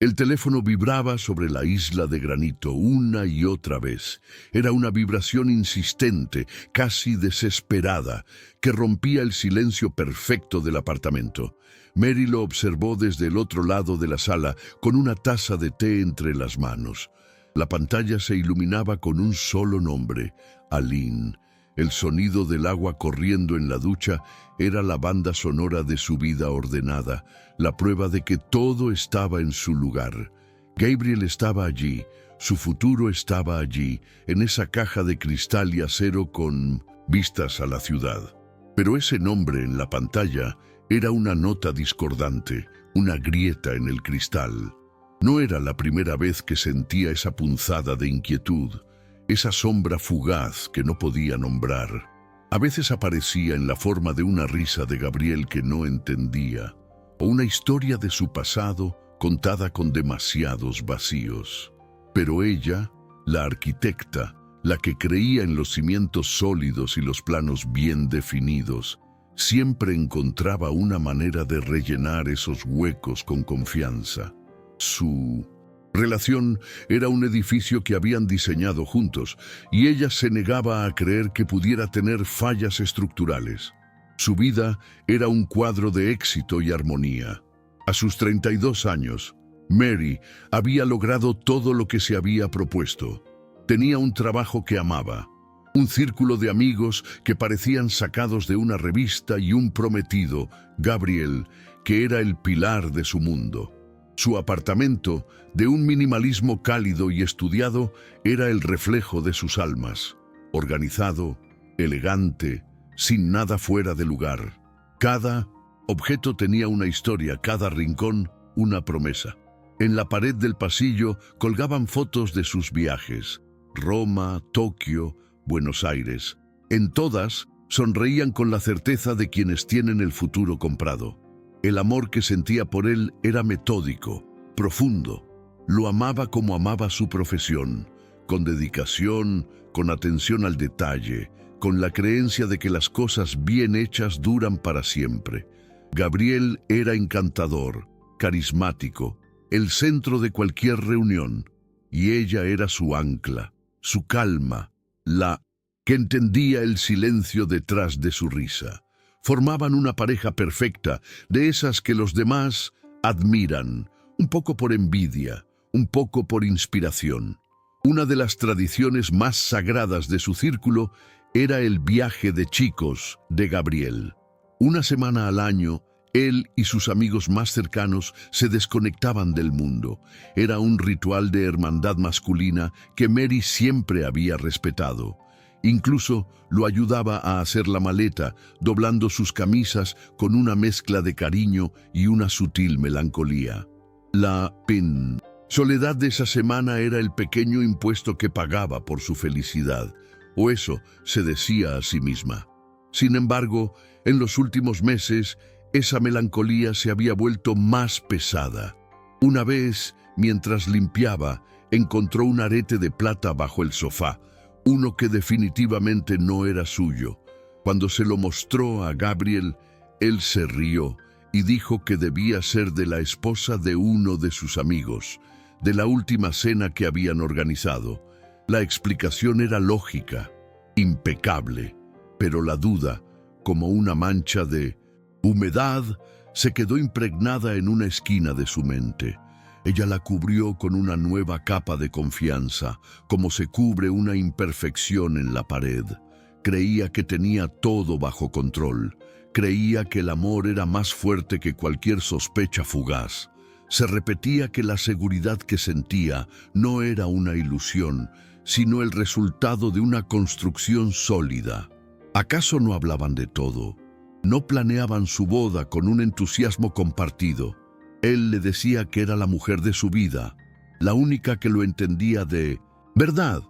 El teléfono vibraba sobre la isla de granito una y otra vez. Era una vibración insistente, casi desesperada, que rompía el silencio perfecto del apartamento. Mary lo observó desde el otro lado de la sala, con una taza de té entre las manos. La pantalla se iluminaba con un solo nombre: Aline. El sonido del agua corriendo en la ducha era la banda sonora de su vida ordenada, la prueba de que todo estaba en su lugar. Gabriel estaba allí, su futuro estaba allí, en esa caja de cristal y acero con vistas a la ciudad. Pero ese nombre en la pantalla era una nota discordante, una grieta en el cristal. No era la primera vez que sentía esa punzada de inquietud, esa sombra fugaz que no podía nombrar. A veces aparecía en la forma de una risa de Gabriel que no entendía, o una historia de su pasado contada con demasiados vacíos. Pero ella, la arquitecta, la que creía en los cimientos sólidos y los planos bien definidos, siempre encontraba una manera de rellenar esos huecos con confianza. Su relación era un edificio que habían diseñado juntos, y ella se negaba a creer que pudiera tener fallas estructurales. Su vida era un cuadro de éxito y armonía. A sus 32 años, Mary había logrado todo lo que se había propuesto. Tenía un trabajo que amaba, un círculo de amigos que parecían sacados de una revista y un prometido, Gabriel, que era el pilar de su mundo. Su apartamento, de un minimalismo cálido y estudiado, era el reflejo de sus almas. Organizado, elegante, sin nada fuera de lugar. Cada objeto tenía una historia, cada rincón una promesa. En la pared del pasillo colgaban fotos de sus viajes: Roma, Tokio, Buenos Aires. En todas sonreían con la certeza de quienes tienen el futuro comprado. El amor que sentía por él era metódico, profundo. Lo amaba como amaba su profesión, con dedicación, con atención al detalle, con la creencia de que las cosas bien hechas duran para siempre. Gabriel era encantador, carismático, el centro de cualquier reunión, y ella era su ancla, su calma, la que entendía el silencio detrás de su risa. Formaban una pareja perfecta, de esas que los demás admiran, un poco por envidia, un poco por inspiración. Una de las tradiciones más sagradas de su círculo era el viaje de chicos de Gabriel. Una semana al año, él y sus amigos más cercanos se desconectaban del mundo. Era un ritual de hermandad masculina que Mary siempre había respetado. Incluso lo ayudaba a hacer la maleta, doblando sus camisas con una mezcla de cariño y una sutil melancolía. La soledad de esa semana era el pequeño impuesto que pagaba por su felicidad, o eso se decía a sí misma. Sin embargo, en los últimos meses, esa melancolía se había vuelto más pesada. Una vez, mientras limpiaba, encontró un arete de plata bajo el sofá, uno que definitivamente no era suyo. Cuando se lo mostró a Gabriel, él se rió y dijo que debía ser de la esposa de uno de sus amigos, de la última cena que habían organizado. La explicación era lógica, impecable, pero la duda, como una mancha de humedad, se quedó impregnada en una esquina de su mente. Ella la cubrió con una nueva capa de confianza, como se cubre una imperfección en la pared. Creía que tenía todo bajo control. Creía que el amor era más fuerte que cualquier sospecha fugaz. Se repetía que la seguridad que sentía no era una ilusión, sino el resultado de una construcción sólida. ¿Acaso no hablaban de todo? ¿No planeaban su boda con un entusiasmo compartido? Él le decía que era la mujer de su vida, la única que lo entendía de verdad,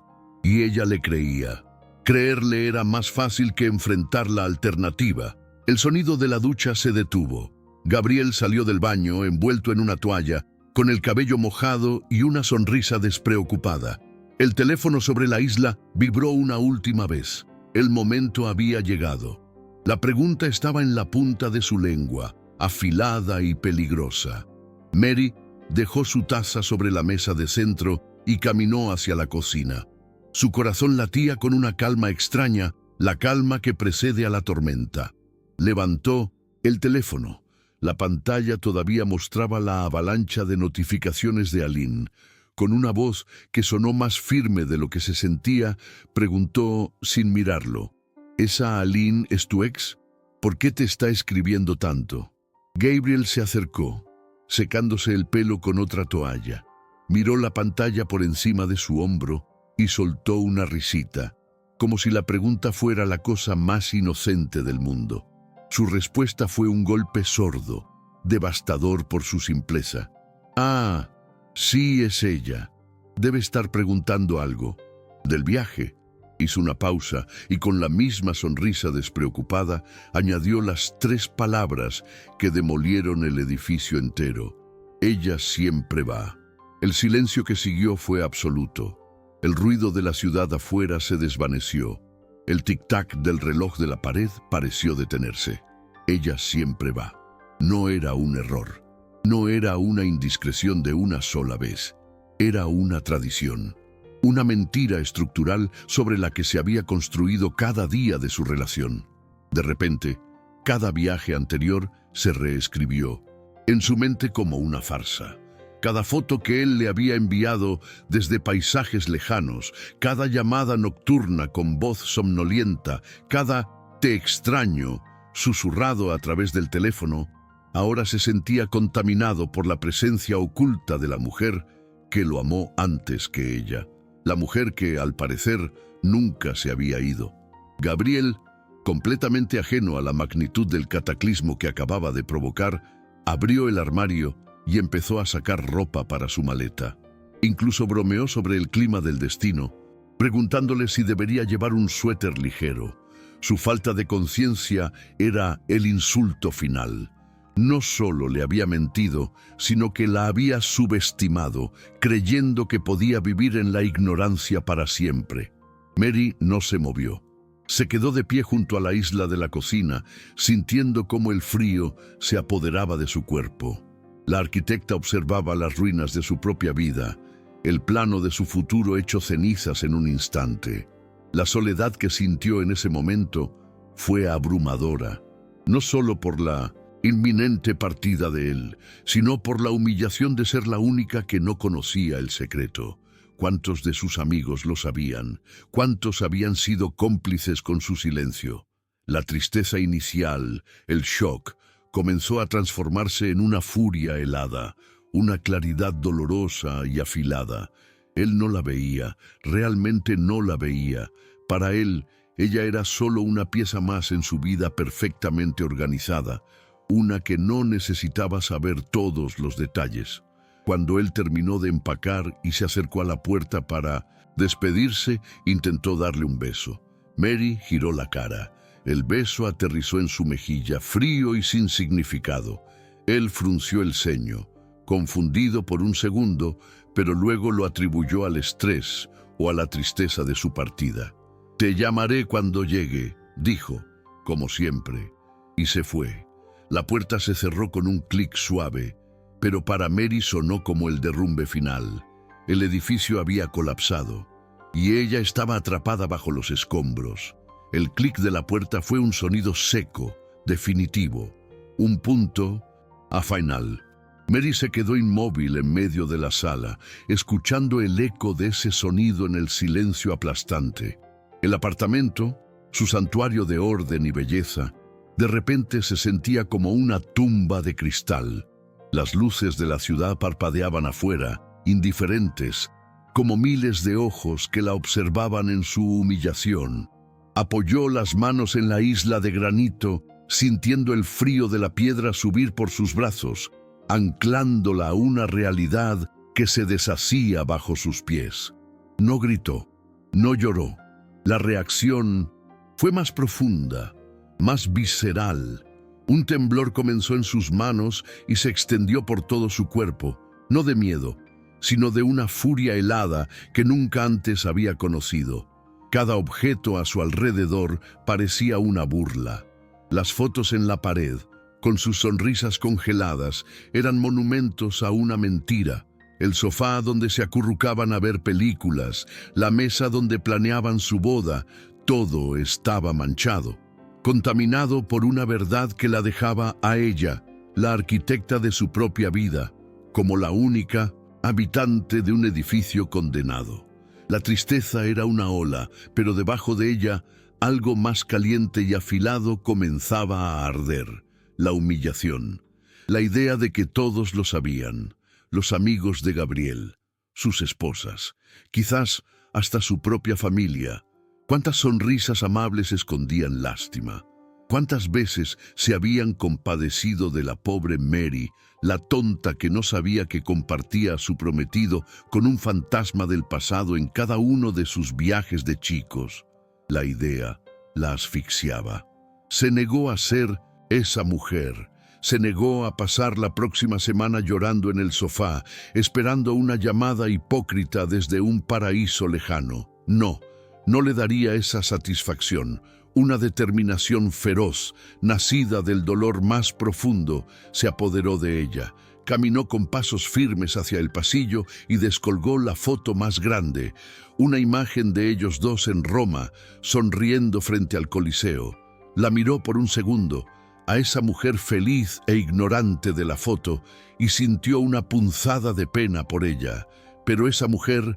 y ella le creía. Creerle era más fácil que enfrentar la alternativa. El sonido de la ducha se detuvo. Gabriel salió del baño envuelto en una toalla, con el cabello mojado y una sonrisa despreocupada. El teléfono sobre la isla vibró una última vez. El momento había llegado. La pregunta estaba en la punta de su lengua, afilada y peligrosa. Mary dejó su taza sobre la mesa de centro y caminó hacia la cocina. Su corazón latía con una calma extraña, la calma que precede a la tormenta. Levantó el teléfono. La pantalla todavía mostraba la avalancha de notificaciones de Aline. Con una voz que sonó más firme de lo que se sentía, preguntó sin mirarlo: ¿Esa Aline es tu ex? ¿Por qué te está escribiendo tanto? Gabriel se acercó, secándose el pelo con otra toalla. Miró la pantalla por encima de su hombro y soltó una risita, como si la pregunta fuera la cosa más inocente del mundo. Su respuesta fue un golpe sordo, devastador por su simpleza. «Ah, sí es ella. Debe estar preguntando algo. ¿Del viaje?» Hizo una pausa y con la misma sonrisa despreocupada añadió las 3 palabras que demolieron el edificio entero. «Ella siempre va». El silencio que siguió fue absoluto. El ruido de la ciudad afuera se desvaneció. El tic-tac del reloj de la pared pareció detenerse. Ella siempre va. No era un error. No era una indiscreción de una sola vez. Era una tradición. Una mentira estructural sobre la que se había construido cada día de su relación. De repente, cada viaje anterior se reescribió en su mente como una farsa. Cada foto que él le había enviado desde paisajes lejanos, cada llamada nocturna con voz somnolienta, cada «te extraño» susurrado a través del teléfono, ahora se sentía contaminado por la presencia oculta de la mujer que lo amó antes que ella. La mujer que, al parecer, nunca se había ido. Gabriel, completamente ajeno a la magnitud del cataclismo que acababa de provocar, abrió el armario y empezó a sacar ropa para su maleta. Incluso bromeó sobre el clima del destino, preguntándole si debería llevar un suéter ligero. Su falta de conciencia era el insulto final. No solo le había mentido, sino que la había subestimado, creyendo que podía vivir en la ignorancia para siempre. Mary no se movió. Se quedó de pie junto a la isla de la cocina, sintiendo cómo el frío se apoderaba de su cuerpo. La arquitecta observaba las ruinas de su propia vida, el plano de su futuro hecho cenizas en un instante. La soledad que sintió en ese momento fue abrumadora, no solo por la inminente partida de él, sino por la humillación de ser la única que no conocía el secreto. ¿Cuántos de sus amigos lo sabían? ¿Cuántos habían sido cómplices con su silencio? La tristeza inicial, el shock, comenzó a transformarse en una furia helada, una claridad dolorosa y afilada. Él no la veía, realmente no la veía. Para él, ella era solo una pieza más en su vida perfectamente organizada, una que no necesitaba saber todos los detalles. Cuando él terminó de empacar y se acercó a la puerta para despedirse, intentó darle un beso. Mary giró la cara. El beso aterrizó en su mejilla, frío y sin significado. Él frunció el ceño, confundido por un segundo, pero luego lo atribuyó al estrés o a la tristeza de su partida. «Te llamaré cuando llegue», dijo, como siempre, y se fue. La puerta se cerró con un clic suave, pero para Mary sonó como el derrumbe final. El edificio había colapsado, y ella estaba atrapada bajo los escombros. El clic de la puerta fue un sonido seco, definitivo, un punto a final. Mary se quedó inmóvil en medio de la sala, escuchando el eco de ese sonido en el silencio aplastante. El apartamento, su santuario de orden y belleza, de repente se sentía como una tumba de cristal. Las luces de la ciudad parpadeaban afuera, indiferentes, como miles de ojos que la observaban en su humillación. Apoyó las manos en la isla de granito, sintiendo el frío de la piedra subir por sus brazos, anclándola a una realidad que se deshacía bajo sus pies. No gritó, no lloró. La reacción fue más profunda, más visceral. Un temblor comenzó en sus manos y se extendió por todo su cuerpo, no de miedo, sino de una furia helada que nunca antes había conocido. Cada objeto a su alrededor parecía una burla. Las fotos en la pared, con sus sonrisas congeladas, eran monumentos a una mentira. El sofá donde se acurrucaban a ver películas, la mesa donde planeaban su boda, todo estaba manchado, contaminado por una verdad que la dejaba a ella, la arquitecta de su propia vida, como la única habitante de un edificio condenado. La tristeza era una ola, pero debajo de ella, algo más caliente y afilado comenzaba a arder: la humillación. La idea de que todos lo sabían: los amigos de Gabriel, sus esposas, quizás hasta su propia familia. Cuántas sonrisas amables escondían lástima. Cuántas veces se habían compadecido de la pobre Mary, la tonta que no sabía que compartía a su prometido con un fantasma del pasado en cada uno de sus viajes de chicos. La idea la asfixiaba. Se negó a ser esa mujer. Se negó a pasar la próxima semana llorando en el sofá, esperando una llamada hipócrita desde un paraíso lejano. No le daría esa satisfacción. Una determinación feroz, nacida del dolor más profundo, se apoderó de ella. Caminó con pasos firmes hacia el pasillo y descolgó la foto más grande, una imagen de ellos dos en Roma, sonriendo frente al Coliseo. La miró por un segundo, a esa mujer feliz e ignorante de la foto, y sintió una punzada de pena por ella. Pero esa mujer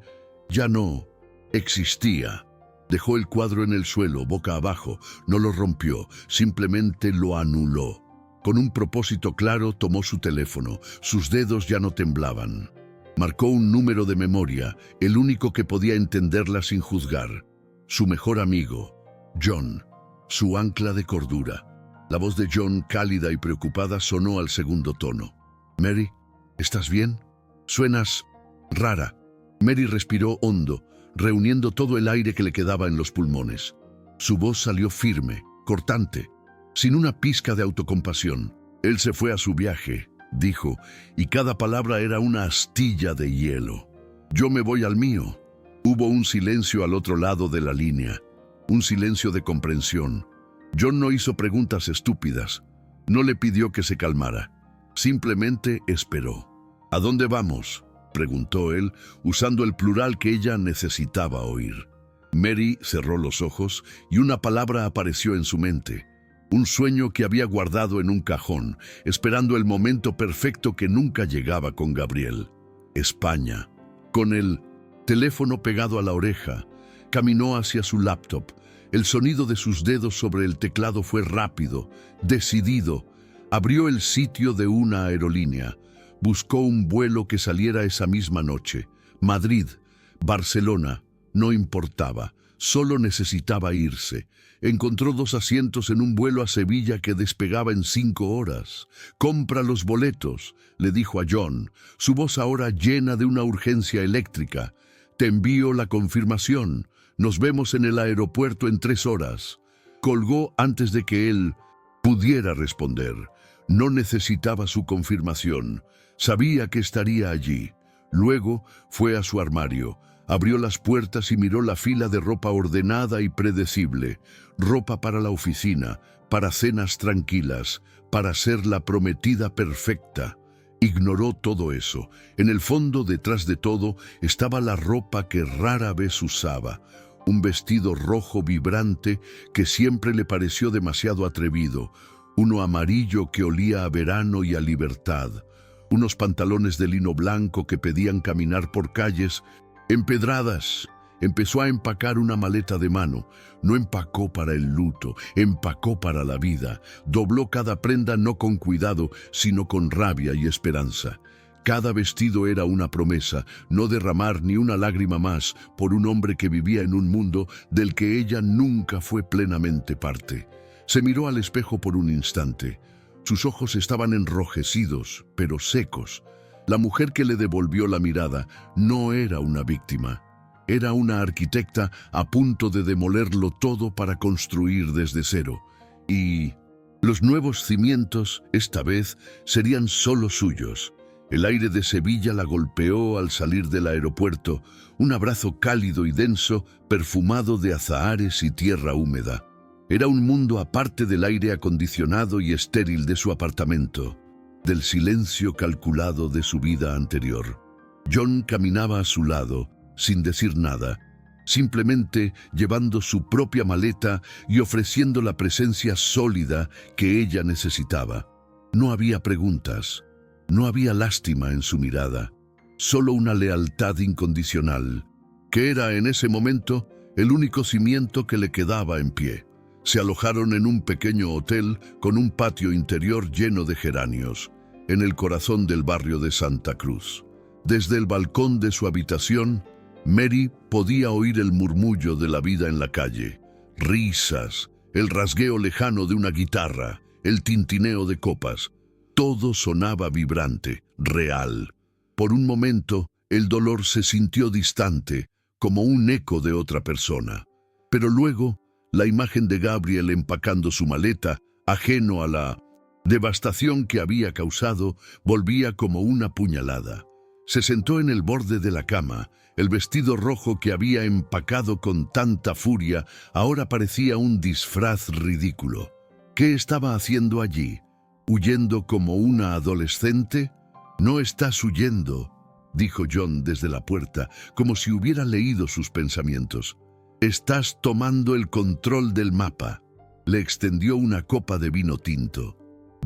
ya no existía. Dejó el cuadro en el suelo, boca abajo. No lo rompió, simplemente lo anuló. Con un propósito claro, tomó su teléfono. Sus dedos ya no temblaban. Marcó un número de memoria, el único que podía entenderla sin juzgar. Su mejor amigo, John, su ancla de cordura. La voz de John, cálida y preocupada, sonó al segundo tono. «Mary, ¿estás bien? Suenas rara». Mary respiró hondo, reuniendo todo el aire que le quedaba en los pulmones. Su voz salió firme, cortante, sin una pizca de autocompasión. «Él se fue a su viaje», dijo, y cada palabra era una astilla de hielo. «Yo me voy al mío». Hubo un silencio al otro lado de la línea, un silencio de comprensión. John no hizo preguntas estúpidas, no le pidió que se calmara, simplemente esperó. «¿A dónde vamos?», preguntó él, usando el plural que ella necesitaba oír. Mary cerró los ojos y una palabra apareció en su mente. Un sueño que había guardado en un cajón, esperando el momento perfecto que nunca llegaba con Gabriel. España. Con el teléfono pegado a la oreja, caminó hacia su laptop. El sonido de sus dedos sobre el teclado fue rápido, decidido. Abrió el sitio de una aerolínea. Buscó un vuelo que saliera esa misma noche. Madrid, Barcelona, no importaba. Solo necesitaba irse. Encontró 2 asientos en un vuelo a Sevilla que despegaba en 5 horas. «Compra los boletos», le dijo a John, su voz ahora llena de una urgencia eléctrica. «Te envío la confirmación. Nos vemos en el aeropuerto en 3 horas». Colgó antes de que él pudiera responder. No necesitaba su confirmación. Sabía que estaría allí. Luego fue a su armario. Abrió las puertas y miró la fila de ropa ordenada y predecible. Ropa para la oficina, para cenas tranquilas, para ser la prometida perfecta. Ignoró todo eso. En el fondo, detrás de todo, estaba la ropa que rara vez usaba. Un vestido rojo vibrante que siempre le pareció demasiado atrevido. Uno amarillo que olía a verano y a libertad. Unos pantalones de lino blanco que pedían caminar por calles empedradas. Empezó a empacar una maleta de mano. No empacó para el luto, empacó para la vida. Dobló cada prenda no con cuidado, sino con rabia y esperanza. Cada vestido era una promesa, no derramar ni una lágrima más por un hombre que vivía en un mundo del que ella nunca fue plenamente parte. Se miró al espejo por un instante. Sus ojos estaban enrojecidos, pero secos. La mujer que le devolvió la mirada no era una víctima. Era una arquitecta a punto de demolerlo todo para construir desde cero. Y los nuevos cimientos, esta vez, serían solo suyos. El aire de Sevilla la golpeó al salir del aeropuerto, un abrazo cálido y denso, perfumado de azahares y tierra húmeda. Era un mundo aparte del aire acondicionado y estéril de su apartamento, del silencio calculado de su vida anterior. John caminaba a su lado, sin decir nada, simplemente llevando su propia maleta y ofreciendo la presencia sólida que ella necesitaba. No había preguntas, no había lástima en su mirada, solo una lealtad incondicional, que era en ese momento el único cimiento que le quedaba en pie. Se alojaron en un pequeño hotel con un patio interior lleno de geranios, en el corazón del barrio de Santa Cruz. Desde el balcón de su habitación, Mary podía oír el murmullo de la vida en la calle, risas, el rasgueo lejano de una guitarra, el tintineo de copas. Todo sonaba vibrante, real. Por un momento, el dolor se sintió distante, como un eco de otra persona. Pero luego, la imagen de Gabriel empacando su maleta, ajeno a la devastación que había causado, volvía como una puñalada. Se sentó en el borde de la cama. El vestido rojo que había empacado con tanta furia ahora parecía un disfraz ridículo. ¿Qué estaba haciendo allí? ¿Huyendo como una adolescente? «No estás huyendo», dijo John desde la puerta, como si hubiera leído sus pensamientos. «Estás tomando el control del mapa». Le extendió una copa de vino tinto.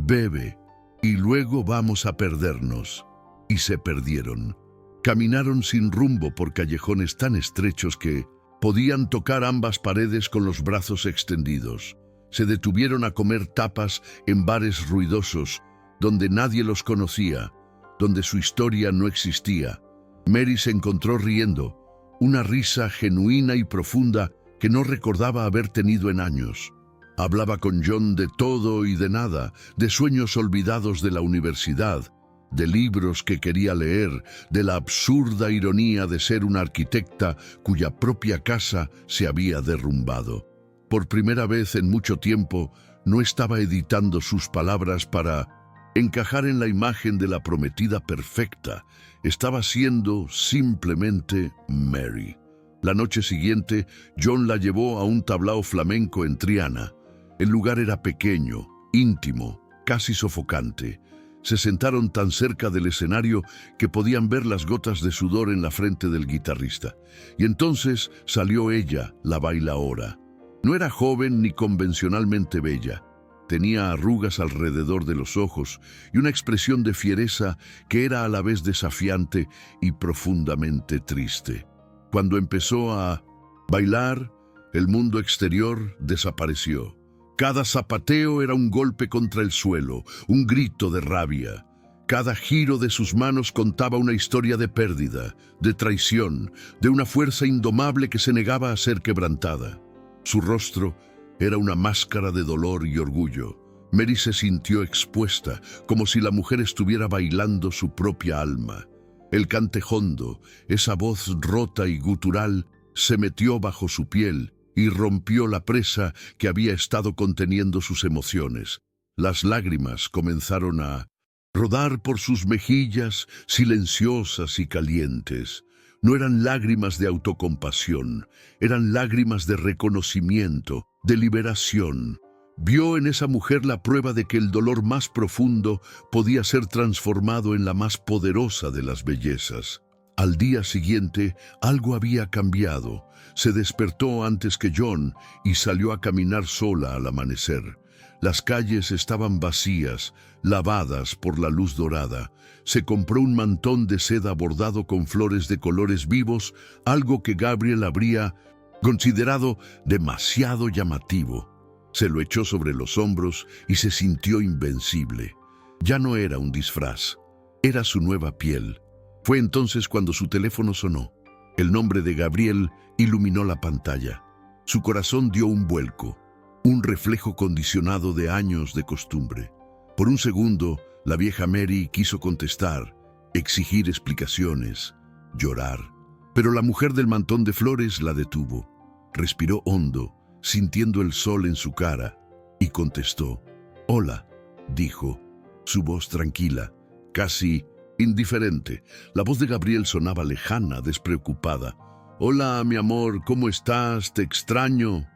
«Bebe, y luego vamos a perdernos». Y se perdieron. Caminaron sin rumbo por callejones tan estrechos que podían tocar ambas paredes con los brazos extendidos. Se detuvieron a comer tapas en bares ruidosos, donde nadie los conocía, donde su historia no existía. Mary se encontró riendo, una risa genuina y profunda que no recordaba haber tenido en años. Hablaba con John de todo y de nada, de sueños olvidados de la universidad, de libros que quería leer, de la absurda ironía de ser una arquitecta cuya propia casa se había derrumbado. Por primera vez en mucho tiempo, no estaba editando sus palabras para encajar en la imagen de la prometida perfecta. Estaba siendo simplemente Mary. La noche siguiente, John la llevó a un tablao flamenco en Triana. El lugar era pequeño, íntimo, casi sofocante. Se sentaron tan cerca del escenario que podían ver las gotas de sudor en la frente del guitarrista. Y entonces salió ella, la bailaora. No era joven ni convencionalmente bella. Tenía arrugas alrededor de los ojos y una expresión de fiereza que era a la vez desafiante y profundamente triste. Cuando empezó a bailar, el mundo exterior desapareció. Cada zapateo era un golpe contra el suelo, un grito de rabia. Cada giro de sus manos contaba una historia de pérdida, de traición, de una fuerza indomable que se negaba a ser quebrantada. Su rostro era una máscara de dolor y orgullo. Mary se sintió expuesta, como si la mujer estuviera bailando su propia alma. El cantejondo, esa voz rota y gutural, se metió bajo su piel y rompió la presa que había estado conteniendo sus emociones. Las lágrimas comenzaron a rodar por sus mejillas, silenciosas y calientes. No eran lágrimas de autocompasión, eran lágrimas de reconocimiento, de liberación. Vio en esa mujer la prueba de que el dolor más profundo podía ser transformado en la más poderosa de las bellezas. Al día siguiente, algo había cambiado. Se despertó antes que John y salió a caminar sola al amanecer. Las calles estaban vacías, lavadas por la luz dorada. Se compró un mantón de seda bordado con flores de colores vivos, algo que Gabriel habría considerado demasiado llamativo. Se lo echó sobre los hombros y se sintió invencible. Ya no era un disfraz, era su nueva piel. Fue entonces cuando su teléfono sonó. El nombre de Gabriel iluminó la pantalla. Su corazón dio un vuelco, un reflejo condicionado de años de costumbre. Por un segundo, la vieja Mary quiso contestar, exigir explicaciones, llorar. Pero la mujer del mantón de flores la detuvo. Respiró hondo, sintiendo el sol en su cara, y contestó. «Hola», dijo, su voz tranquila, casi indiferente. La voz de Gabriel sonaba lejana, despreocupada. «Hola, mi amor, ¿cómo estás? Te extraño».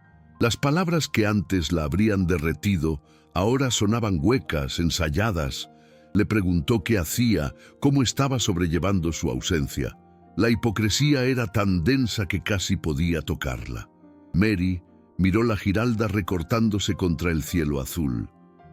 Las palabras que antes la habrían derretido ahora sonaban huecas, ensayadas. Le preguntó qué hacía, cómo estaba sobrellevando su ausencia. La hipocresía era tan densa que casi podía tocarla. Mary miró la giralda recortándose contra el cielo azul.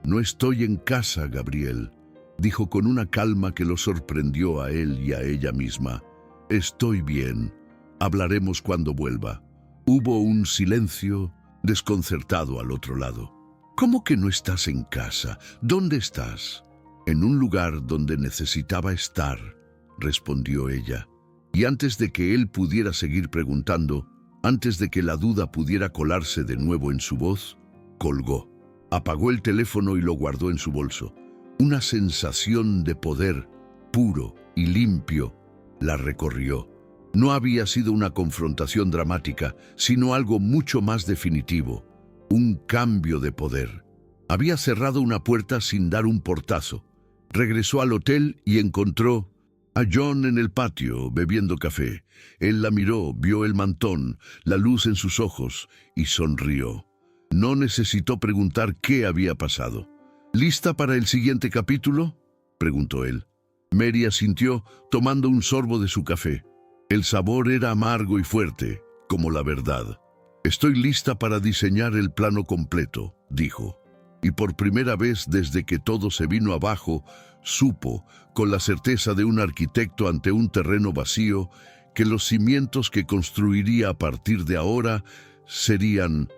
«No estoy en casa, Gabriel», dijo con una calma que lo sorprendió a él y a ella misma. «Estoy bien. Hablaremos cuando vuelva». Hubo un silencio desconcertado al otro lado. «¿Cómo que no estás en casa? ¿Dónde estás?» «En un lugar donde necesitaba estar», respondió ella. Y antes de que él pudiera seguir preguntando, antes de que la duda pudiera colarse de nuevo en su voz, colgó. Apagó el teléfono y lo guardó en su bolso. Una sensación de poder, puro y limpio, la recorrió. No había sido una confrontación dramática, sino algo mucho más definitivo. Un cambio de poder. Había cerrado una puerta sin dar un portazo. Regresó al hotel y encontró a John en el patio, bebiendo café. Él la miró, vio el mantón, la luz en sus ojos, y sonrió. No necesitó preguntar qué había pasado. «¿Lista para el siguiente capítulo?», preguntó él. Mary asintió, tomando un sorbo de su café. El sabor era amargo y fuerte, como la verdad. «Estoy lista para diseñar el plano completo», dijo. Y por primera vez desde que todo se vino abajo, supo, con la certeza de un arquitecto ante un terreno vacío, que los cimientos que construiría a partir de ahora serían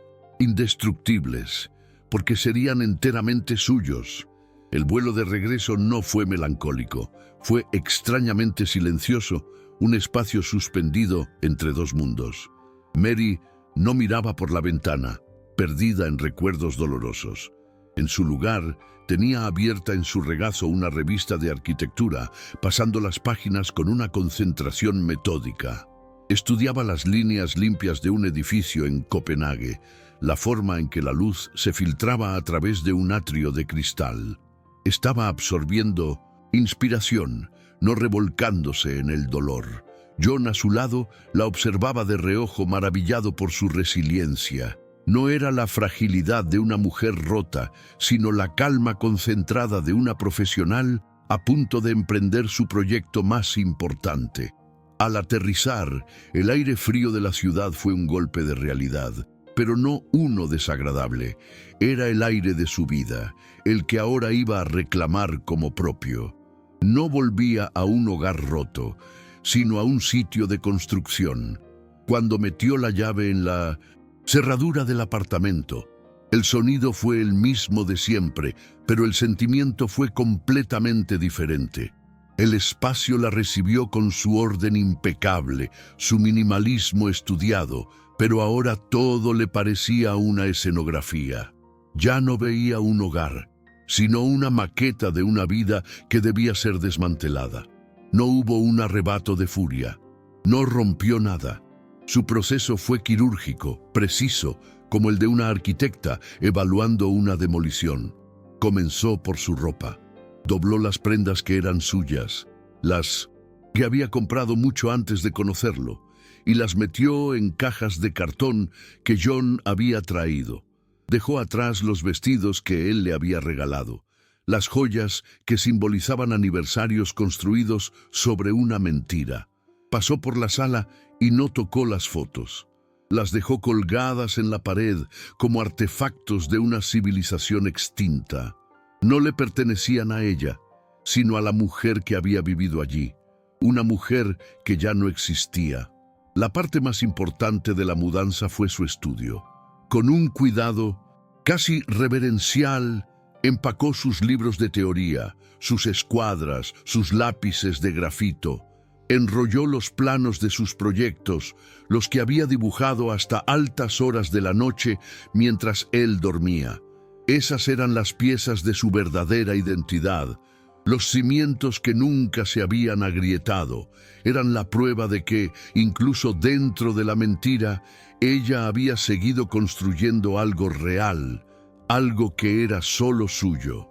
indestructibles, porque serían enteramente suyos. El vuelo de regreso no fue melancólico, fue extrañamente silencioso, un espacio suspendido entre dos mundos. Mary no miraba por la ventana, perdida en recuerdos dolorosos. En su lugar, tenía abierta en su regazo una revista de arquitectura, pasando las páginas con una concentración metódica. Estudiaba las líneas limpias de un edificio en Copenhague, la forma en que la luz se filtraba a través de un atrio de cristal. Estaba absorbiendo inspiración, no revolcándose en el dolor. John, a su lado, la observaba de reojo, maravillado por su resiliencia. No era la fragilidad de una mujer rota, sino la calma concentrada de una profesional a punto de emprender su proyecto más importante. Al aterrizar, el aire frío de la ciudad fue un golpe de realidad, pero no uno desagradable. Era el aire de su vida, el que ahora iba a reclamar como propio. No volvía a un hogar roto, sino a un sitio de construcción. Cuando metió la llave en la cerradura del apartamento, el sonido fue el mismo de siempre, pero el sentimiento fue completamente diferente. El espacio la recibió con su orden impecable, su minimalismo estudiado, pero ahora todo le parecía una escenografía. Ya no veía un hogar, sino una maqueta de una vida que debía ser desmantelada. No hubo un arrebato de furia, no rompió nada. Su proceso fue quirúrgico, preciso, como el de una arquitecta evaluando una demolición. Comenzó por su ropa. Dobló las prendas que eran suyas, las que había comprado mucho antes de conocerlo, y las metió en cajas de cartón que John había traído. Dejó atrás los vestidos que él le había regalado, las joyas que simbolizaban aniversarios construidos sobre una mentira. Pasó por la sala y no tocó las fotos. Las dejó colgadas en la pared como artefactos de una civilización extinta. No le pertenecían a ella, sino a la mujer que había vivido allí, una mujer que ya no existía. La parte más importante de la mudanza fue su estudio. Con un cuidado casi reverencial, empacó sus libros de teoría, sus escuadras, sus lápices de grafito. Enrolló los planos de sus proyectos, los que había dibujado hasta altas horas de la noche mientras él dormía. Esas eran las piezas de su verdadera identidad. Los cimientos que nunca se habían agrietado eran la prueba de que, incluso dentro de la mentira, ella había seguido construyendo algo real, algo que era solo suyo.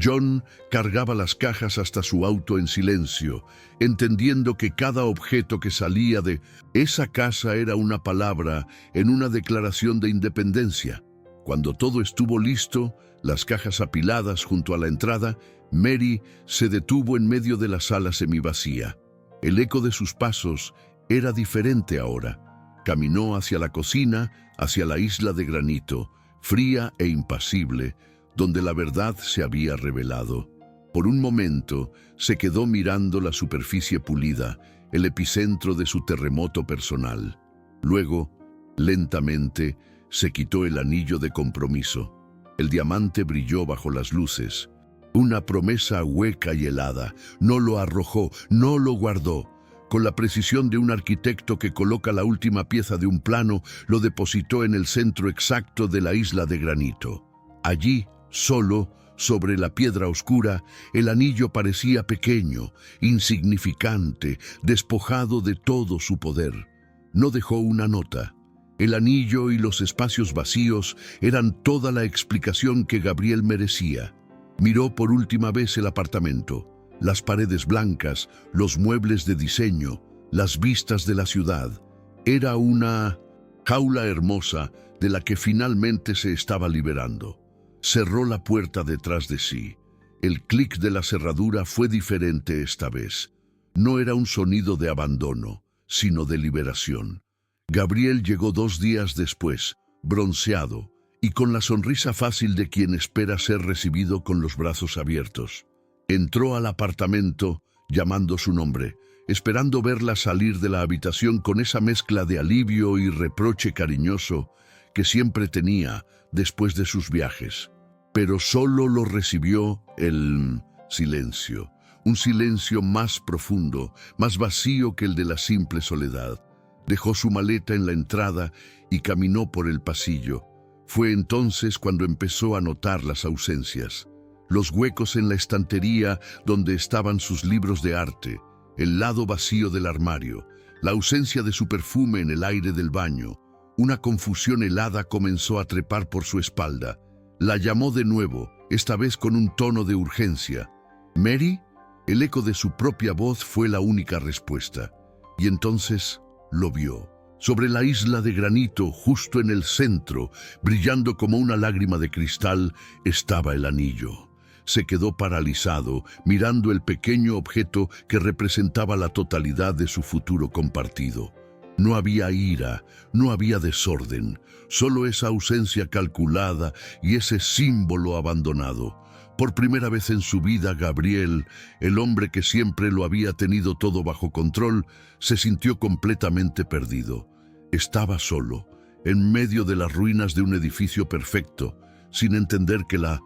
John cargaba las cajas hasta su auto en silencio, entendiendo que cada objeto que salía de esa casa era una palabra en una declaración de independencia. Cuando todo estuvo listo, las cajas apiladas junto a la entrada, Mary se detuvo en medio de la sala semivacía. El eco de sus pasos era diferente ahora. Caminó hacia la cocina, hacia la isla de granito, fría e impasible, donde la verdad se había revelado. Por un momento se quedó mirando la superficie pulida, el epicentro de su terremoto personal. Luego, lentamente, se quitó el anillo de compromiso. El diamante brilló bajo las luces. Una promesa hueca y helada. No lo arrojó, no lo guardó. Con la precisión de un arquitecto que coloca la última pieza de un plano, lo depositó en el centro exacto de la isla de granito. Allí, solo, sobre la piedra oscura, el anillo parecía pequeño, insignificante, despojado de todo su poder. No dejó una nota. El anillo y los espacios vacíos eran toda la explicación que Gabriel merecía. Miró por última vez el apartamento, las paredes blancas, los muebles de diseño, las vistas de la ciudad. Era una jaula hermosa de la que finalmente se estaba liberando. Cerró la puerta detrás de sí. El clic de la cerradura fue diferente esta vez. No era un sonido de abandono, sino de liberación. Gabriel llegó 2 días después, bronceado, y con la sonrisa fácil de quien espera ser recibido con los brazos abiertos. Entró al apartamento, llamando su nombre, esperando verla salir de la habitación con esa mezcla de alivio y reproche cariñoso que siempre tenía después de sus viajes. Pero solo lo recibió el silencio, un silencio más profundo, más vacío que el de la simple soledad. Dejó su maleta en la entrada y caminó por el pasillo. Fue entonces cuando empezó a notar las ausencias. Los huecos en la estantería donde estaban sus libros de arte, el lado vacío del armario, la ausencia de su perfume en el aire del baño. Una confusión helada comenzó a trepar por su espalda. La llamó de nuevo, esta vez con un tono de urgencia. ¿Mary? El eco de su propia voz fue la única respuesta. Y entonces lo vio. Sobre la isla de granito, justo en el centro, brillando como una lágrima de cristal, estaba el anillo. Se quedó paralizado, mirando el pequeño objeto que representaba la totalidad de su futuro compartido. No había ira, no había desorden, solo esa ausencia calculada y ese símbolo abandonado. Por primera vez en su vida, Gabriel, el hombre que siempre lo había tenido todo bajo control, se sintió completamente perdido. Estaba solo, en medio de las ruinas de un edificio perfecto, sin entender que la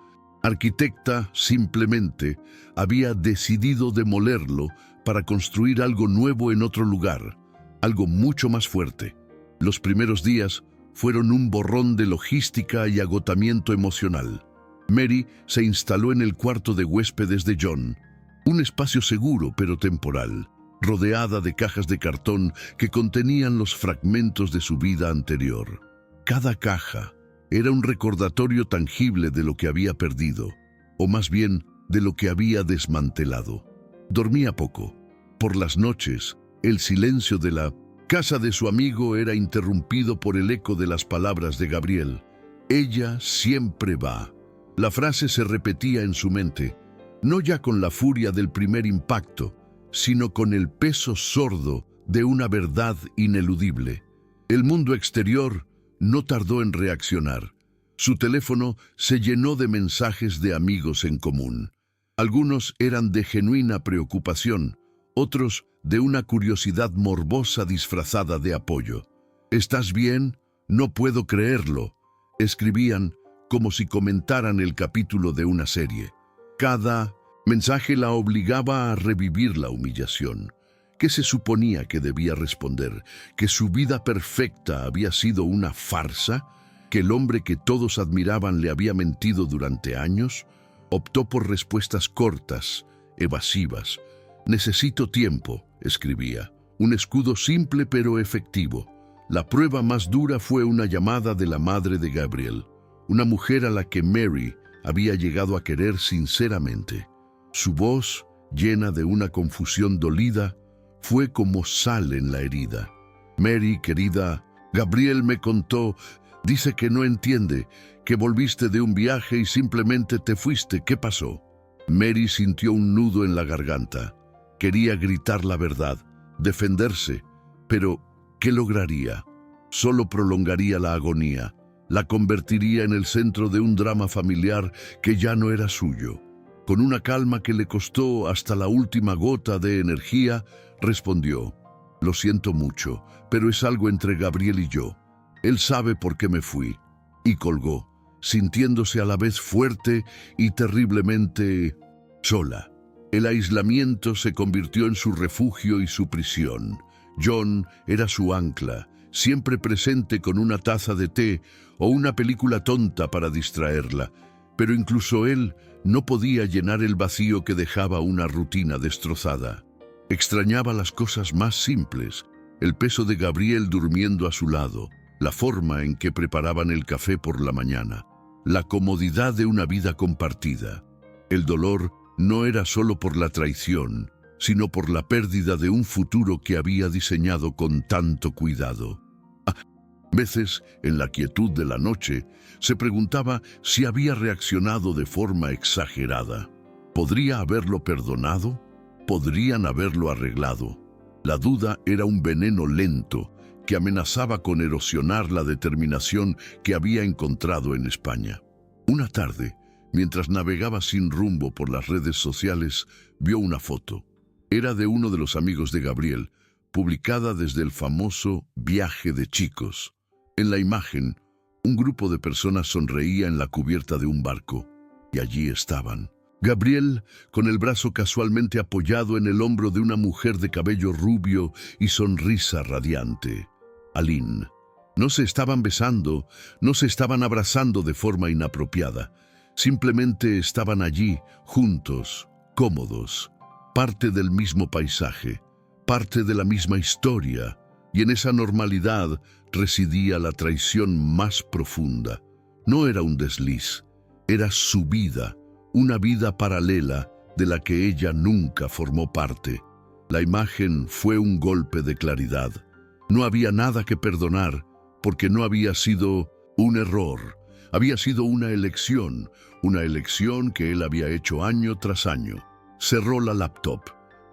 arquitecta simplemente había decidido demolerlo para construir algo nuevo en otro lugar, algo mucho más fuerte. Los primeros días fueron un borrón de logística y agotamiento emocional. Mary se instaló en el cuarto de huéspedes de John, un espacio seguro pero temporal, rodeada de cajas de cartón que contenían los fragmentos de su vida anterior. Cada caja era un recordatorio tangible de lo que había perdido, o más bien de lo que había desmantelado. Dormía poco. Por las noches, el silencio de la casa de su amigo era interrumpido por el eco de las palabras de Gabriel. Ella siempre va. La frase se repetía en su mente, no ya con la furia del primer impacto, sino con el peso sordo de una verdad ineludible. El mundo exterior no tardó en reaccionar. Su teléfono se llenó de mensajes de amigos en común. Algunos eran de genuina preocupación, otros de una curiosidad morbosa disfrazada de apoyo. ¿Estás bien? No puedo creerlo, escribían como si comentaran el capítulo de una serie. Cada mensaje la obligaba a revivir la humillación. ¿Qué se suponía que debía responder? ¿Que su vida perfecta había sido una farsa? ¿Que el hombre que todos admiraban le había mentido durante años? Optó por respuestas cortas, evasivas. Necesito tiempo, escribía. Un escudo simple pero efectivo. La prueba más dura fue una llamada de la madre de Gabriel, una mujer a la que Mary había llegado a querer sinceramente. Su voz, llena de una confusión dolida, fue como sal en la herida. Mary, querida, Gabriel me contó, dice que no entiende, que volviste de un viaje y simplemente te fuiste. ¿Qué pasó? Mary sintió un nudo en la garganta. Quería gritar la verdad, defenderse, pero ¿qué lograría? Solo prolongaría la agonía, la convertiría en el centro de un drama familiar que ya no era suyo. Con una calma que le costó hasta la última gota de energía, respondió: lo siento mucho, pero es algo entre Gabriel y yo. Él sabe por qué me fui. Y colgó, sintiéndose a la vez fuerte y terriblemente sola. El aislamiento se convirtió en su refugio y su prisión. John era su ancla, siempre presente con una taza de té o una película tonta para distraerla. Pero incluso él no podía llenar el vacío que dejaba una rutina destrozada. Extrañaba las cosas más simples, el peso de Gabriel durmiendo a su lado, la forma en que preparaban el café por la mañana, la comodidad de una vida compartida. El dolor no era solo por la traición, sino por la pérdida de un futuro que había diseñado con tanto cuidado. A veces, en la quietud de la noche, se preguntaba si había reaccionado de forma exagerada. ¿Podría haberlo perdonado? ¿Podrían haberlo arreglado? La duda era un veneno lento que amenazaba con erosionar la determinación que había encontrado en España. Una tarde, mientras navegaba sin rumbo por las redes sociales, vio una foto. Era de uno de los amigos de Gabriel, publicada desde el famoso viaje de chicos. En la imagen, un grupo de personas sonreía en la cubierta de un barco, y allí estaban. Gabriel, con el brazo casualmente apoyado en el hombro de una mujer de cabello rubio y sonrisa radiante. Aline. No se estaban besando, no se estaban abrazando de forma inapropiada. Simplemente estaban allí, juntos, cómodos, parte del mismo paisaje, parte de la misma historia, y en esa normalidad residía la traición más profunda. No era un desliz, era su vida, una vida paralela de la que ella nunca formó parte. La imagen fue un golpe de claridad. No había nada que perdonar, porque no había sido un error, había sido una elección que él había hecho año tras año. Cerró la laptop.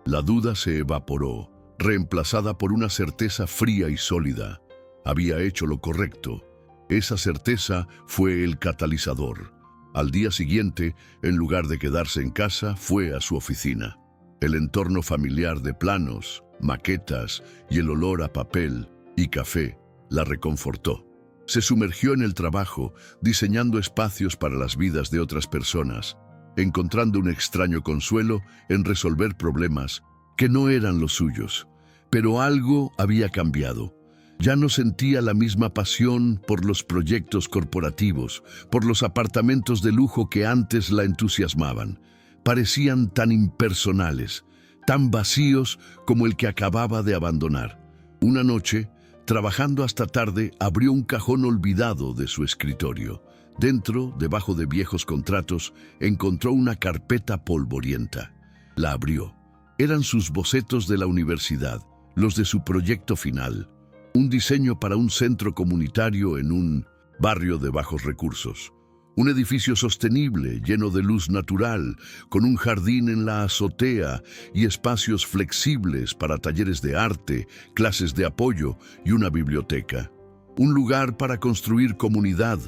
La duda se evaporó, reemplazada por una certeza fría y sólida. Había hecho lo correcto. Esa certeza fue el catalizador. Al día siguiente, en lugar de quedarse en casa, fue a su oficina. El entorno familiar de planos, maquetas y el olor a papel y café la reconfortó. Se sumergió en el trabajo, diseñando espacios para las vidas de otras personas, encontrando un extraño consuelo en resolver problemas que no eran los suyos. Pero algo había cambiado. Ya no sentía la misma pasión por los proyectos corporativos, por los apartamentos de lujo que antes la entusiasmaban. Parecían tan impersonales, tan vacíos como el que acababa de abandonar. Una noche, trabajando hasta tarde, abrió un cajón olvidado de su escritorio. Dentro, debajo de viejos contratos, encontró una carpeta polvorienta. La abrió. Eran sus bocetos de la universidad, los de su proyecto final. Un diseño para un centro comunitario en un barrio de bajos recursos. Un edificio sostenible, lleno de luz natural, con un jardín en la azotea y espacios flexibles para talleres de arte, clases de apoyo y una biblioteca. Un lugar para construir comunidad,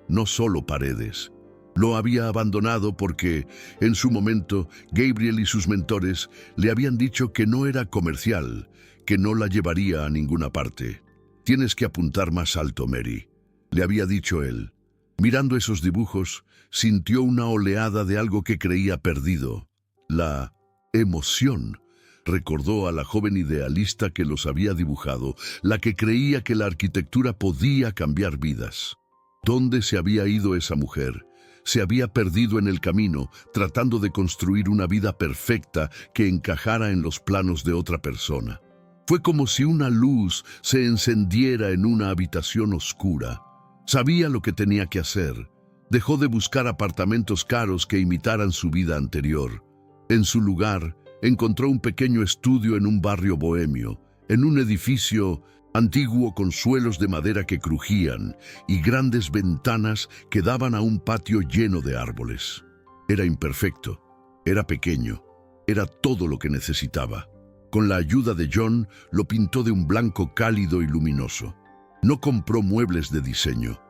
no solo paredes. Lo había abandonado porque, en su momento, Gabriel y sus mentores le habían dicho que no era comercial, que no la llevaría a ninguna parte. «Tienes que apuntar más alto, Mary», le había dicho él. Mirando esos dibujos, sintió una oleada de algo que creía perdido. La emoción. Recordó a la joven idealista que los había dibujado, la que creía que la arquitectura podía cambiar vidas. ¿Dónde se había ido esa mujer? Se había perdido en el camino, tratando de construir una vida perfecta que encajara en los planos de otra persona. Fue como si una luz se encendiera en una habitación oscura. Sabía lo que tenía que hacer. Dejó de buscar apartamentos caros que imitaran su vida anterior. En su lugar, encontró un pequeño estudio en un barrio bohemio, en un edificio antiguo con suelos de madera que crujían y grandes ventanas que daban a un patio lleno de árboles. Era imperfecto, era pequeño, era todo lo que necesitaba. Con la ayuda de John, lo pintó de un blanco cálido y luminoso. No compró muebles de diseño.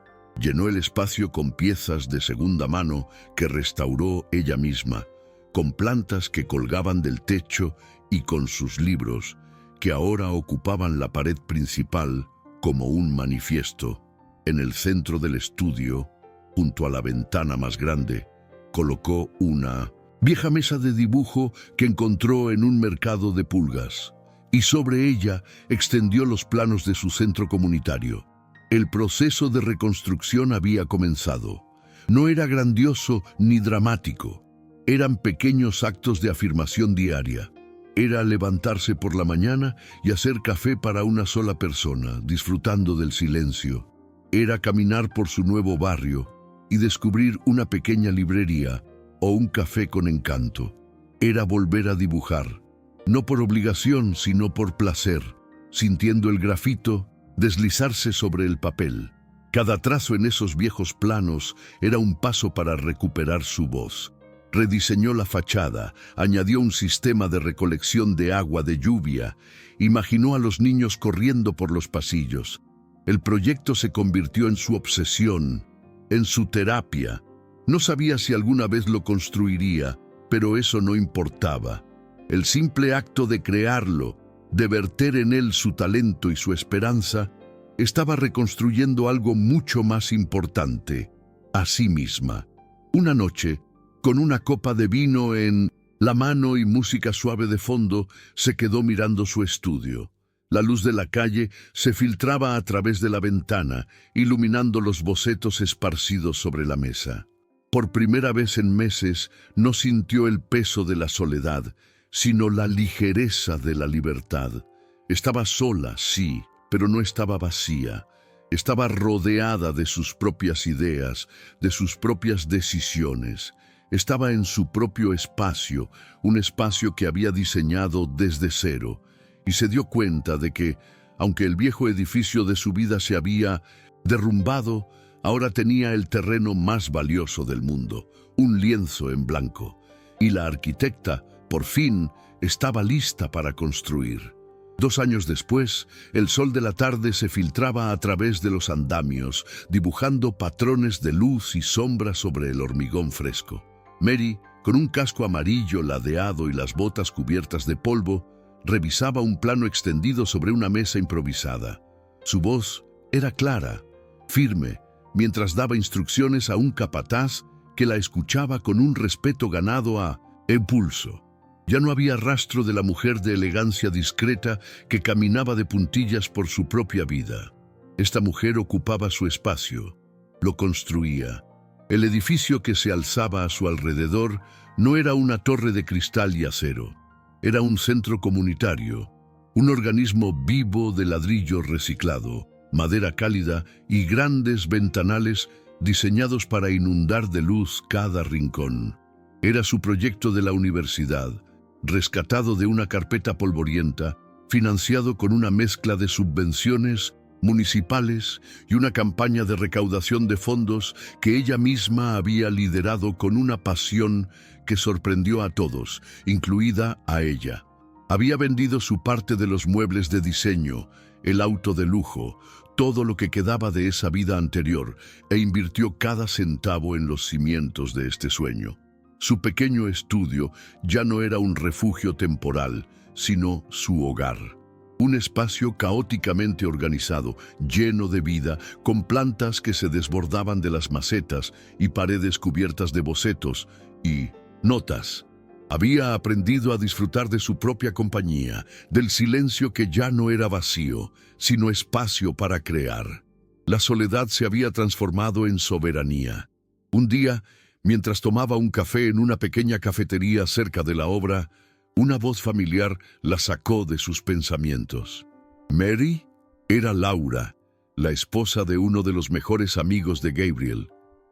Llenó el espacio con piezas de segunda mano que restauró ella misma, con plantas que colgaban del techo y con sus libros, que ahora ocupaban la pared principal como un manifiesto. En el centro del estudio, junto a la ventana más grande, colocó una vieja mesa de dibujo que encontró en un mercado de pulgas, y sobre ella extendió los planos de su centro comunitario. El proceso de reconstrucción había comenzado. No era grandioso ni dramático. Eran pequeños actos de afirmación diaria. Era levantarse por la mañana y hacer café para una sola persona, disfrutando del silencio. Era caminar por su nuevo barrio y descubrir una pequeña librería o un café con encanto. Era volver a dibujar, no por obligación, sino por placer, sintiendo el grafito deslizarse sobre el papel. Cada trazo en esos viejos planos era un paso para recuperar su voz. Rediseñó la fachada, añadió un sistema de recolección de agua de lluvia, imaginó a los niños corriendo por los pasillos. El proyecto se convirtió en su obsesión, en su terapia. No sabía si alguna vez lo construiría, pero eso no importaba. El simple acto de crearlo, de verter en él su talento y su esperanza, estaba reconstruyendo algo mucho más importante, a sí misma. Una noche, con una copa de vino en la mano y música suave de fondo, se quedó mirando su estudio. La luz de la calle se filtraba a través de la ventana, iluminando los bocetos esparcidos sobre la mesa. Por primera vez en meses no sintió el peso de la soledad, sino la ligereza de la libertad. Estaba sola, sí, pero no estaba vacía. Estaba rodeada de sus propias ideas, de sus propias decisiones. Estaba en su propio espacio, un espacio que había diseñado desde cero, y se dio cuenta de que, aunque el viejo edificio de su vida se había derrumbado, ahora tenía el terreno más valioso del mundo, un lienzo en blanco, y la arquitecta, por fin, estaba lista para construir. 2 años después, el sol de la tarde se filtraba a través de los andamios, dibujando patrones de luz y sombra sobre el hormigón fresco. Mary, con un casco amarillo ladeado y las botas cubiertas de polvo, revisaba un plano extendido sobre una mesa improvisada. Su voz era clara, firme, mientras daba instrucciones a un capataz que la escuchaba con un respeto ganado a pulso. Ya no había rastro de la mujer de elegancia discreta que caminaba de puntillas por su propia vida. Esta mujer ocupaba su espacio, lo construía. El edificio que se alzaba a su alrededor no era una torre de cristal y acero. Era un centro comunitario, un organismo vivo de ladrillo reciclado, madera cálida y grandes ventanales diseñados para inundar de luz cada rincón. Era su proyecto de la universidad, rescatado de una carpeta polvorienta, financiado con una mezcla de subvenciones municipales y una campaña de recaudación de fondos que ella misma había liderado con una pasión que sorprendió a todos, incluida a ella. Había vendido su parte de los muebles de diseño, el auto de lujo, todo lo que quedaba de esa vida anterior, e invirtió cada centavo en los cimientos de este sueño. Su pequeño estudio ya no era un refugio temporal, sino su hogar. Un espacio caóticamente organizado, lleno de vida, con plantas que se desbordaban de las macetas y paredes cubiertas de bocetos y notas. Había aprendido a disfrutar de su propia compañía, del silencio que ya no era vacío, sino espacio para crear. La soledad se había transformado en soberanía. Un día, mientras tomaba un café en una pequeña cafetería cerca de la obra, una voz familiar la sacó de sus pensamientos. Mary era Laura, la esposa de uno de los mejores amigos de Gabriel.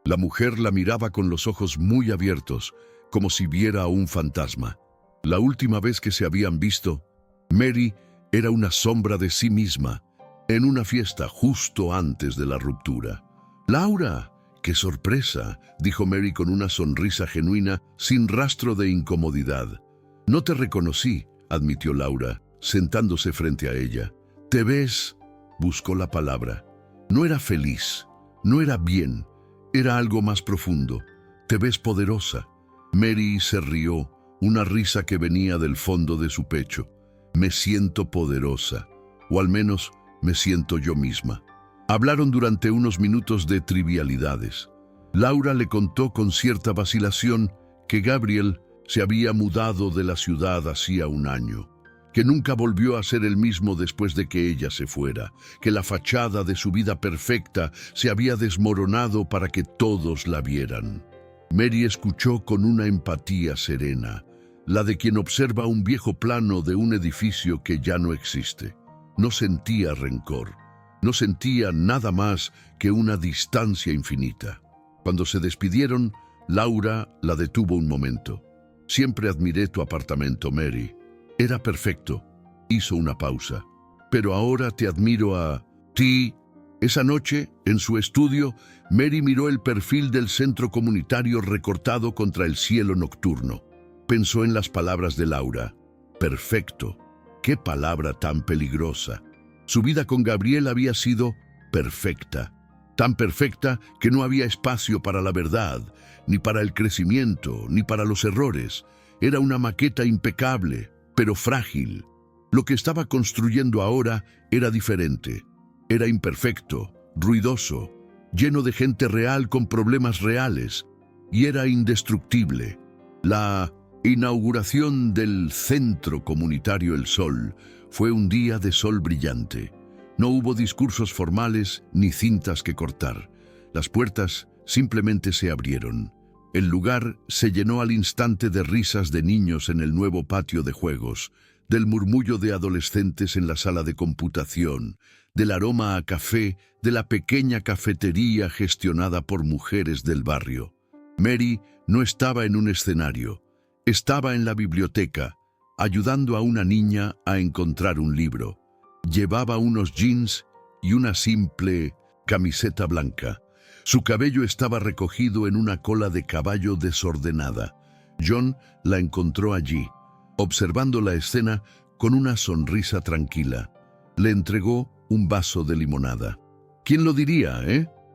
La mujer la miraba con los ojos muy abiertos, como si viera a un fantasma. La última vez que se habían visto, Mary era una sombra de sí misma, en una fiesta justo antes de la ruptura. «Laura, qué sorpresa», dijo Mary con una sonrisa genuina, sin rastro de incomodidad. «No te reconocí», admitió Laura, sentándose frente a ella. «Te ves», buscó la palabra. No era feliz, no era bien, era algo más profundo. «Te ves poderosa». Mary se rió, una risa que venía del fondo de su pecho. «Me siento poderosa, o al menos me siento yo misma». Hablaron durante unos minutos de trivialidades. Laura le contó con cierta vacilación que Gabriel se había mudado de la ciudad hacía un año, que nunca volvió a ser el mismo después de que ella se fuera, que la fachada de su vida perfecta se había desmoronado para que todos la vieran. Mary escuchó con una empatía serena, la de quien observa un viejo plano de un edificio que ya no existe. No sentía rencor, no sentía nada más que una distancia infinita. Cuando se despidieron, Laura la detuvo un momento. «Siempre admiré tu apartamento, Mary. Era perfecto». Hizo una pausa. «Pero ahora te admiro a ti». Esa noche, en su estudio, Mary miró el perfil del centro comunitario recortado contra el cielo nocturno. Pensó en las palabras de Laura. Perfecto. ¡Qué palabra tan peligrosa! Su vida con Gabriel había sido perfecta. Tan perfecta que no había espacio para la verdad, ni para el crecimiento, ni para los errores. Era una maqueta impecable, pero frágil. Lo que estaba construyendo ahora era diferente. Era imperfecto, ruidoso, lleno de gente real con problemas reales, y era indestructible. La inauguración del Centro Comunitario El Sol fue un día de sol brillante. No hubo discursos formales ni cintas que cortar. Las puertas simplemente se abrieron. El lugar se llenó al instante de risas de niños en el nuevo patio de juegos, del murmullo de adolescentes en la sala de computación, del aroma a café de la pequeña cafetería gestionada por mujeres del barrio. Mary no estaba en un escenario, estaba en la biblioteca, ayudando a una niña a encontrar un libro. Llevaba unos jeans y una simple camiseta blanca. Su cabello estaba recogido en una cola de caballo desordenada. John la encontró allí, observando la escena con una sonrisa tranquila. Le entregó un vaso de limonada. «¿Quién lo diría,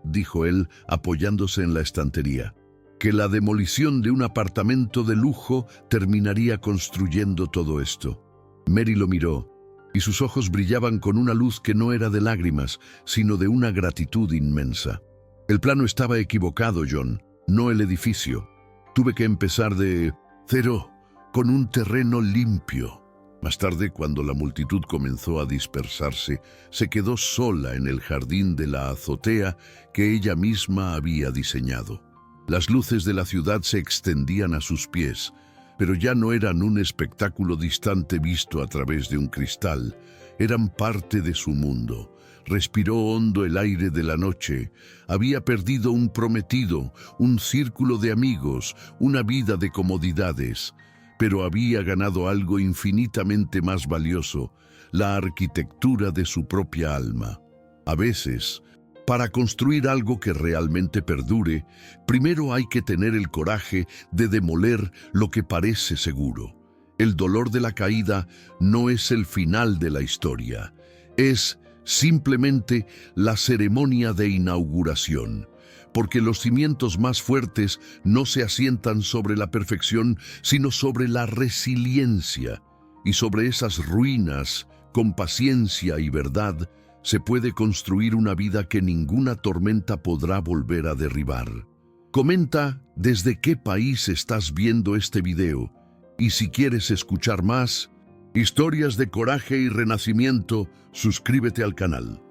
dijo él, apoyándose en la estantería, que la demolición de un apartamento de lujo terminaría construyendo todo esto». Mary lo miró, y sus ojos brillaban con una luz que no era de lágrimas, sino de una gratitud inmensa. «El plano estaba equivocado, John, no el edificio. Tuve que empezar de cero, con un terreno limpio». Más tarde, cuando la multitud comenzó a dispersarse, se quedó sola en el jardín de la azotea que ella misma había diseñado. Las luces de la ciudad se extendían a sus pies, pero ya no eran un espectáculo distante visto a través de un cristal. Eran parte de su mundo. Respiró hondo el aire de la noche. Había perdido un prometido, un círculo de amigos, una vida de comodidades. Pero había ganado algo infinitamente más valioso, la arquitectura de su propia alma. A veces, para construir algo que realmente perdure, primero hay que tener el coraje de demoler lo que parece seguro. El dolor de la caída no es el final de la historia, es simplemente la ceremonia de inauguración. Porque los cimientos más fuertes no se asientan sobre la perfección, sino sobre la resiliencia. Y sobre esas ruinas, con paciencia y verdad, se puede construir una vida que ninguna tormenta podrá volver a derribar. Comenta desde qué país estás viendo este video, y si quieres escuchar más historias de coraje y renacimiento, suscríbete al canal.